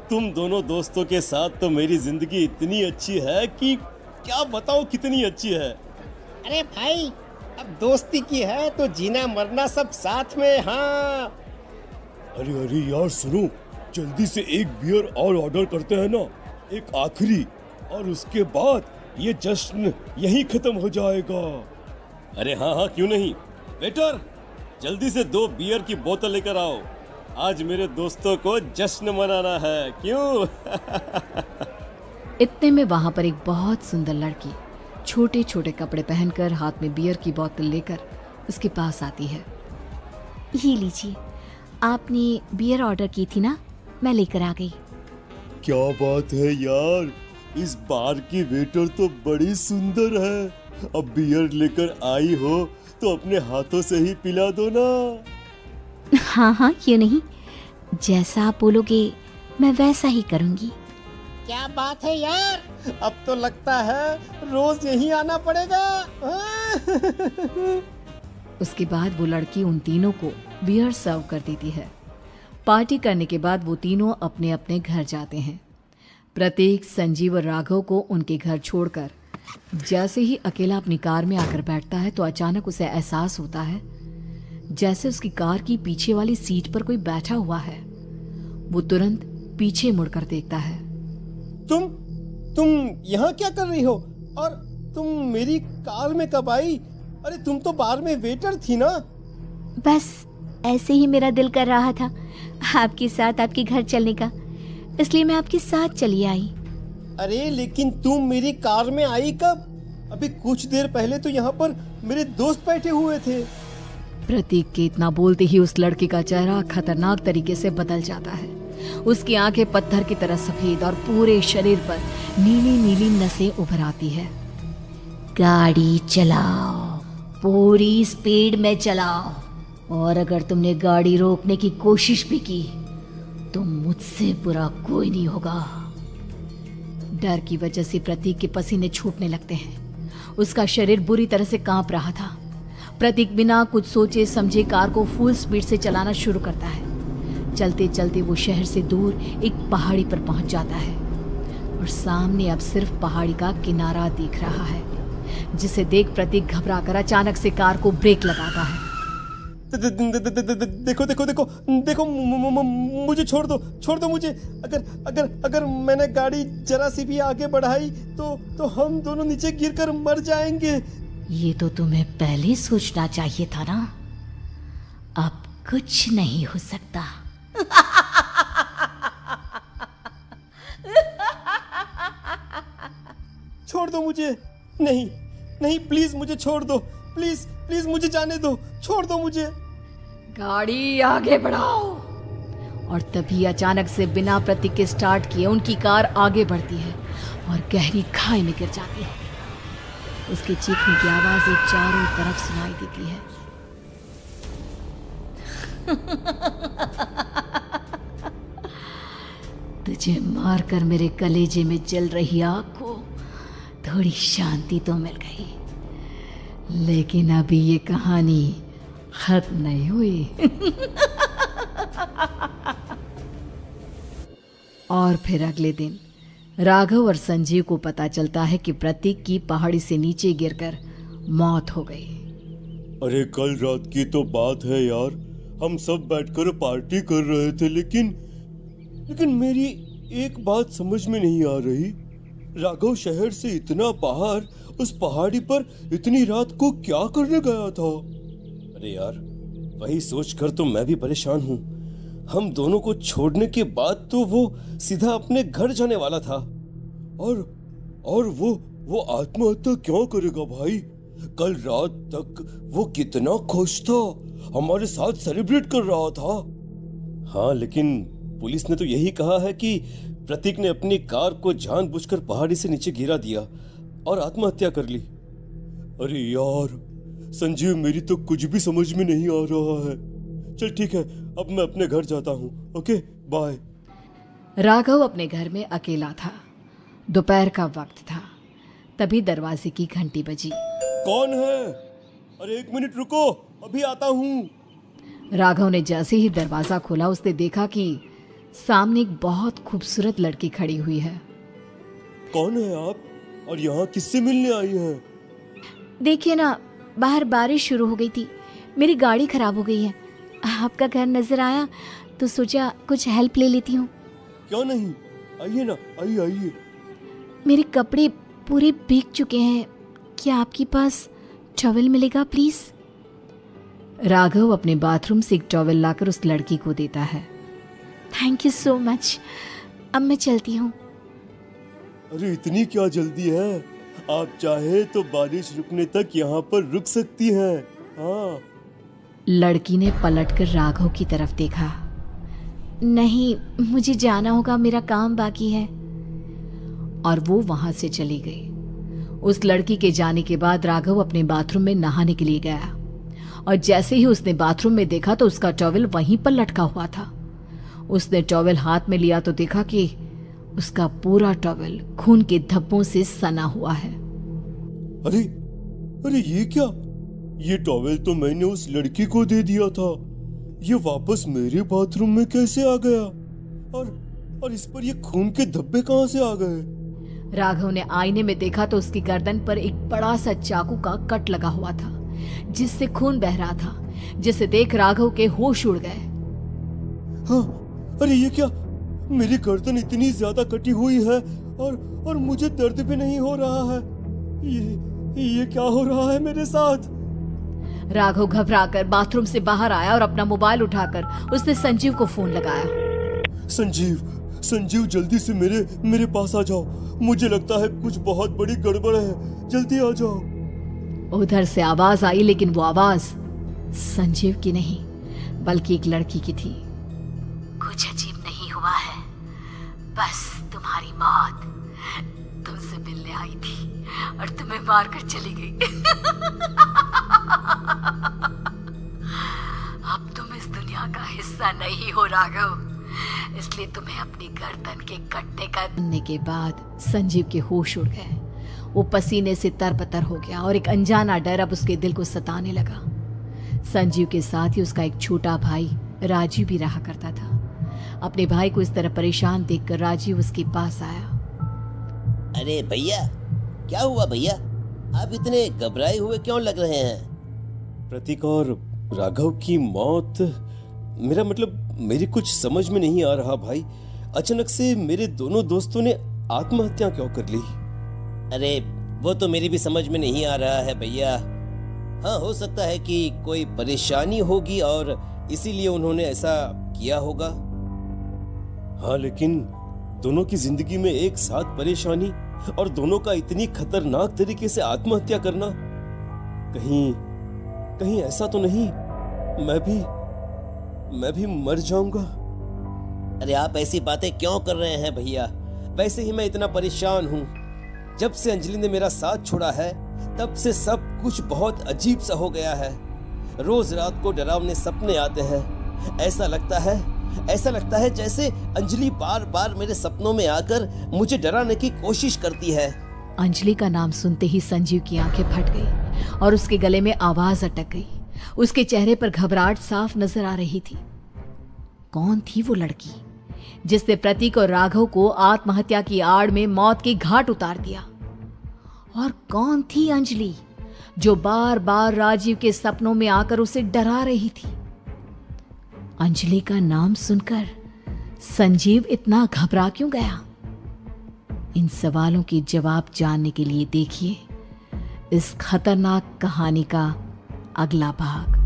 तुम दोनों दोस्तों के साथ तो मेरी जिंदगी इतनी अच्छी है कि क्या बताओ कितनी अच्छी है। अरे भाई, अब दोस्ती की है तो जीना मरना सब साथ में। हाँ, अरे अरे यार सुनो, जल्दी से एक बियर और ऑर्डर करते हैं ना, एक आखिरी, और उसके बाद ये जश्न यहीं खत्म हो जाएगा। अरे हाँ हाँ, क्यों नहीं। वेटर, जल्दी से 2 बियर की बोतल लेकर आओ। आज मेरे दोस्तों को जश्न मनाना है, क्यों? इतने में वहां पर एक बहुत सुंदर लड़की छोटे छोटे कपड़े पहनकर हाथ में बियर की बोतल लेकर उसके पास आती है। ये लीजिए, आपने बियर ऑर्डर की थी ना, मैं लेकर आ गई। क्या बात है यार, इस बार की वेटर तो बड़ी सुंदर है। अब बियर लेकर आई हो तो अपने हाथों से ही पिला दो ना। हाँ हाँ, क्यों नहीं, जैसा आप बोलोगे मैं वैसा ही करूँगी। क्या बात है यार, अब तो लगता है रोज यहीं आना पड़ेगा। उसके बाद वो लड़की उन तीनों को बियर सर्व कर देती है। पार्टी करने के बाद वो तीनों अपने अपने घर जाते हैं। प्रतीक, संजीव और राघव को उनके घर छोड़कर जैसे ही अकेला अपनी कार में आकर बैठता है तो अचानक उसे एहसास होता है जैसे उसकी कार की पीछे वाली सीट पर कोई बैठा हुआ है। वो तुरंत पीछे मुड़कर देखता है। तुम यहाँ क्या कर रही हो? और तुम मेरी कार में कब आई? अरे तुम तो बार में वेटर थी ना। बस ऐसे ही मेरा दिल कर रहा था आपके साथ आपके घर चलने का, इसलिए मैं आपके साथ चली आई। अरे लेकिन तुम मेरी कार में आई कब? अभी कुछ देर पहले तो यहाँ पर मेरे दोस्त बैठे हुए थे। प्रतीक के इतना बोलते ही उस लड़के का चेहरा खतरनाक तरीके से बदल जाता है। उसकी आंखें पत्थर की तरह सफेद और पूरे शरीर पर नीली नीली नसें उभर आती है। गाड़ी चलाओ, पूरी स्पीड में चलाओ, और अगर तुमने गाड़ी रोकने की कोशिश भी की तो मुझसे बुरा कोई नहीं होगा। डर की वजह से प्रतीक के पसीने छूटने लगते हैं। उसका शरीर बुरी तरह से कांप रहा था। प्रतीक बिना कुछ सोचे समझे कार को फुल स्पीड से चलाना शुरू करता है। चलते चलते वो शहर से दूर एक पहाड़ी पर पहुंच जाता है और सामने अब सिर्फ पहाड़ी का किनारा दिख रहा है, जिसे देख प्रतीक घबराकर अचानक से कार को ब्रेक लगाता है। देखो देखो देखो देखो, मुझे छोड़ दो मुझे। अगर मैंने गाड़ी जरा सी भी आगे बढ़ाई तो हम दोनों नीचे गिरकर मर जाएंगे। ये तो तुम्हें पहले सोचना चाहिए था ना। अब कुछ नहीं हो सकता। छोड़ दो मुझे। नहीं प्लीज मुझे छोड़ दो। प्लीज मुझे जाने दो। छोड़ दो मुझे। गाड़ी आगे बढ़ाओ। और तभी अचानक से बिना प्रतीक के स्टार्ट किए उनकी कार आगे बढ़ती है और गहरी खाई में गिर जाती है। उसके चीखने की आवाजें चारों तरफ सुनाई देती है। तुझे मारकर मेरे कलेजे में जल रही आग को थोड़ी शांति तो मिल गई, लेकिन अभी ये कहानी खत्म नहीं हुई। और फिर अगले दिन राघव और संजीव को पता चलता है कि प्रतीक की पहाड़ी से नीचे गिरकर मौत हो गई। अरे कल रात की तो बात है यार, हम सब बैठकर पार्टी कर रहे थे, लेकिन मेरी एक बात समझ में नहीं आ रही। राघव शहर से इतना बाहर उस पहाड़ी पर इतनी रात को क्या करने गया था? अरे यार, वही सोचकर तो मैं भी परेशान हूँ। हम दोनों को छोड़ने के बाद तो वो सीधा अपने घर जाने वाला था, और वो आत्महत्या क्यों करेगा भाई? कल रात तक वो कितना खुश था, हमारे साथ सेलिब्रेट कर रहा था। हाँ, लेकिन पुलिस ने तो यही कहा है कि प्रतीक ने अपनी कार को जानबूझकर पहाड़ी से नीचे गिरा दिया और आत्महत्या कर ली। अरे यार संजीव, मेरी तो कुछ भी समझ में नहीं आ रहा है। चल ठीक है, अब मैं अपने घर जाता हूँ। Okay, bye. राघव अपने घर में अकेला था। दोपहर का वक्त था। तभी दरवाजे की घंटी बजी। कौन है? अरे 1 मिनट रुको, अभी आता हूँ। राघव ने जैसे ही दरवाजा खोला उसने देखा कि सामने एक बहुत खूबसूरत लड़की खड़ी हुई है। कौन है आप और यहाँ किससे मिलने आई हैं? देखिए ना, बाहर बारिश शुरू हो गई थी, मेरी गाड़ी खराब हो गई है। आपका घर नजर आया तो सोचा कुछ हेल्प ले लेती हूँ। क्यों नहीं, आइए ना, आइए आइए। मेरे कपड़े पूरे भीग चुके हैं, क्या आपके पास टॉवल मिलेगा प्लीज? राघव अपने बाथरूम से एक टॉवल लाकर उस लड़की को देता है। थैंक यू सो मच, अब मैं चलती हूँ। अरे इतनी क्या जल्दी है? आप चाहे तो बारिश रुकने तक यहाँ पर रुक सकती हैं। हाँ। लड़की ने पलटकर राघव की तरफ देखा। नहीं, मुझे जाना होगा, मेरा काम बाकी है। और वो वहां से चली गई। उस लड़की के जाने के बाद राघव अपने बाथरूम में नहाने के लिए गया और जैसे ही उसने बाथरूम में देखा तो उसका टॉवल वहीं पर लटका हुआ था। उसने टॉवल हाथ में लिया तो देखा कि उसका पूरा टॉवल खून के धब्बों से सना हुआ है। अरे अरे ये क्या? ये टॉवेल तो मैंने उस लड़की को दे दिया था। ये वापस मेरे बाथरूम में कैसे आ गया? और इस पर ये खून के धब्बे कहां से आ गए? राघव ने आईने में देखा तो उसकी गर्दन पर एक बड़ा सा चाकू का कट लगा हुआ था जिससे खून बह रहा था, जिसे देख राघव के होश उड़ गए। हाँ, अरे ये क्या? मेरी गर्दन इतनी ज्यादा कटी हुई है और मुझे दर्द भी नहीं हो रहा है। ये क्या हो रहा है मेरे साथ? राघव घबराकर बाथरूम से बाहर आया और अपना मोबाइल उठाकर उसने संजीव को फोन लगाया। संजीव जल्दी से मेरे पास आ जाओ। मुझे लगता है कुछ बहुत बड़ी गड़बड़ है, जल्दी आ जाओ। उधर से आवाज आई, लेकिन वो आवाज संजीव की नहीं बल्कि एक लड़की की थी। कुछ अजीब नहीं हुआ है, बस तुम्हारी मौत तुमसे मिलने आई थी और तुम्हें मारकर चली गई। अब तुम इस दुनिया का हिस्सा नहीं हो राघव, इसलिए तुम्हें अपनी गर्दन के कटने का। सुनने के बाद संजीव के होश उड़ गए। वो पसीने से तरबतर हो गया और एक अनजाना डर अब उसके दिल को सताने लगा। संजीव के साथ ही उसका एक छोटा भाई राजीव भी रहा करता था। अपने भाई को इस तरह परेशान देखकर राजीव उसके पास आया। अरे भैया, क्या हुआ भैया? आप इतने घबराए हुए क्यों लग रहे हैं? प्रतीक और राघव की मौत, मेरा मतलब मेरी कुछ समझ में नहीं आ रहा भाई। अचानक से मेरे दोनों दोस्तों ने आत्महत्या क्यों कर ली? अरे वो तो मेरी भी समझ में नहीं आ रहा है भैया। हाँ, हो सकता है कि कोई परेशानी होगी और इसीलिए उन्होंने ऐसा किया होगा। हाँ, लेकिन दोनों की जिंदगी में एक साथ परेशानी और दोनों का इतनी खतरनाक तरीके से आत्महत्या करना, कहीं ऐसा तो नहीं मैं भी मर जाऊंगा? अरे आप ऐसी बातें क्यों कर रहे हैं भैया? वैसे ही मैं इतना परेशान हूँ। जब से अंजलि ने मेरा साथ छोड़ा है तब से सब कुछ बहुत अजीब सा हो गया है। रोज रात को डरावने सपने आते हैं। ऐसा लगता है जैसे अंजलि बार बार मेरे सपनों में आकर मुझे डराने की कोशिश करती है। अंजलि का नाम सुनते ही संजीव की आंखें फट गई और उसके गले में आवाज अटक गई। उसके चेहरे पर घबराहट साफ नजर आ रही थी। कौन थी वो लड़की जिसने प्रतीक और राघव को आत्महत्या की आड़ में मौत के घाट उतार दिया? और कौन थी अंजलि जो बार बार राजीव के सपनों में आकर उसे डरा रही थी? अंजलि का नाम सुनकर संजीव इतना घबरा क्यों गया? इन सवालों के जवाब जानने के लिए देखिए इस खतरनाक कहानी का अगला भाग।